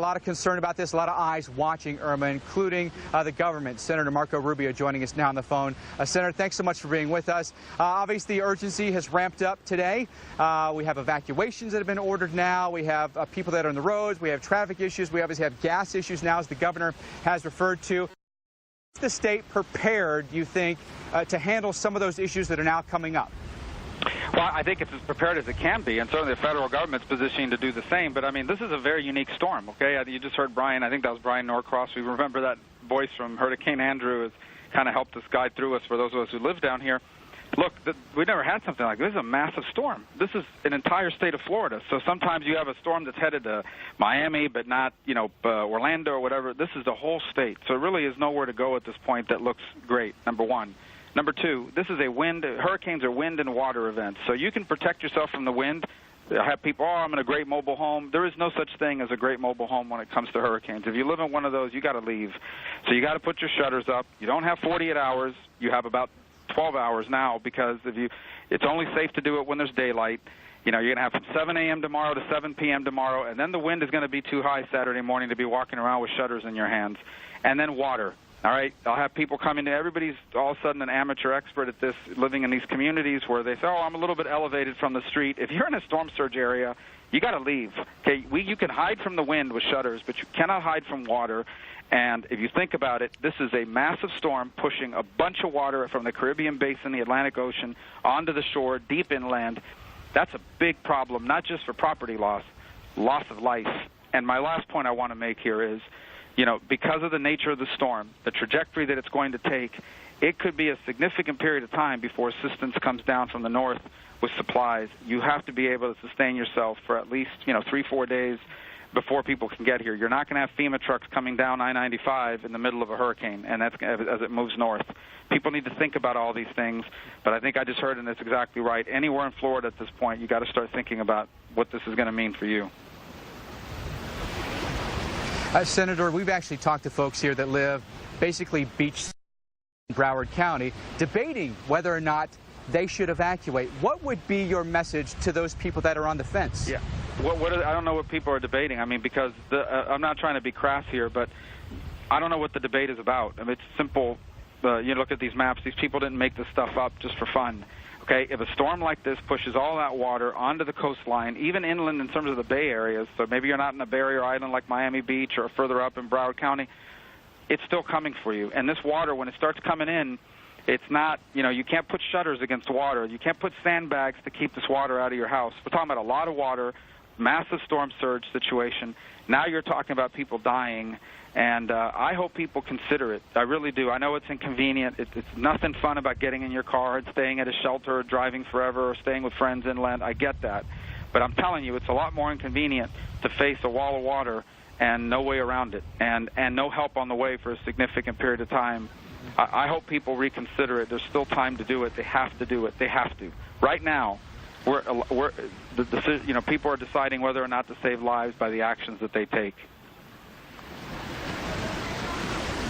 lot of concern about this, a lot of eyes watching, Irma, including the government. Senator Marco Rubio joining us now on the phone. Senator, thanks so much for being with us. Obviously, the urgency has ramped up today. We have evacuations that have been ordered now. We have people that are on the roads. We have traffic issues. We obviously have gas issues now, as the governor has referred to. Is the state prepared, you think, to handle some of those issues that are now coming up? Well, I think it's as prepared as it can be, and certainly the federal government's positioning to do the same. But, I mean, this is a very unique storm, okay? You just heard Brian. I think that was Brian Norcross. We remember that voice from Hurricane Andrew has kind of helped us guide through us for those of us who live down here. Look, we never had something like this. This is a massive storm. This is an entire state of Florida. So sometimes you have a storm that's headed to Miami, but not, Orlando or whatever. This is the whole state. So it really is nowhere to go at this point that looks great, number one. Number two, this is hurricanes are wind and water events. So you can protect yourself from the wind. Have people, I'm in a great mobile home. There is no such thing as a great mobile home when it comes to hurricanes. If you live in one of those, you got to leave. So you got to put your shutters up. You don't have 48 hours. You have about 12 hours now, because it's only safe to do it when there's daylight. You're going to have from 7 a.m. tomorrow to 7 p.m. tomorrow, and then the wind is going to be too high Saturday morning to be walking around with shutters in your hands. And then water. All right, I'll have people come in. Everybody's all of a sudden an amateur expert at this, living in these communities where they say, oh, I'm a little bit elevated from the street. If you're in a storm surge area, you got to leave. Okay, you can hide from the wind with shutters, but you cannot hide from water. And if you think about it, this is a massive storm pushing a bunch of water from the Caribbean basin, the Atlantic Ocean, onto the shore, deep inland. That's a big problem, not just for property loss of life. And my last point I want to make here is, because of the nature of the storm, the trajectory that it's going to take, it could be a significant period of time before assistance comes down from the north with supplies. You have to be able to sustain yourself for at least, 3-4 days before people can get here. You're not going to have FEMA trucks coming down I-95 in the middle of a hurricane, and that's as it moves north. People need to think about all these things, but I think I just heard, and it's exactly right. Anywhere in Florida at this point, you got to start thinking about what this is going to mean for you. Senator, we've actually talked to folks here that live basically beach in Broward County, debating whether or not they should evacuate. What would be your message to those people that are on the fence? Yeah, I don't know what people are debating. I mean, because I'm not trying to be crass here, but I don't know what the debate is about. I mean, it's simple. You look at these maps. These people didn't make this stuff up just for fun. Okay, if a storm like this pushes all that water onto the coastline, even inland in terms of the bay areas, so maybe you're not in a barrier island like Miami Beach or further up in Broward County, it's still coming for you. And this water, when it starts coming in, it's not, you can't put shutters against water. You can't put sandbags to keep this water out of your house. We're talking about a lot of water, massive storm surge situation. Now you're talking about people dying. And I hope people consider it. I really do. I know it's inconvenient. It's nothing fun about getting in your car and staying at a shelter or driving forever or staying with friends inland. I get that. But I'm telling you, it's a lot more inconvenient to face a wall of water and no way around it and no help on the way for a significant period of time. I hope people reconsider it. There's still time to do it. They have to do it. They have to. Right now, people are deciding whether or not to save lives by the actions that they take.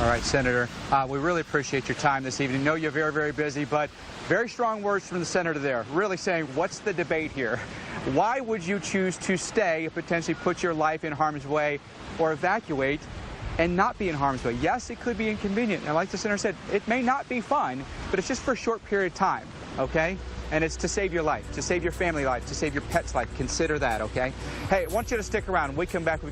All right, Senator, we really appreciate your time this evening. I know you're very, very busy, but very strong words from the senator there, really saying, what's the debate here? Why would you choose to stay and potentially put your life in harm's way or evacuate and not be in harm's way? Yes, it could be inconvenient. And like the senator said, it may not be fun, but it's just for a short period of time, okay? And it's to save your life, to save your family life, to save your pet's life. Consider that, okay? Hey, I want you to stick around. When we come back,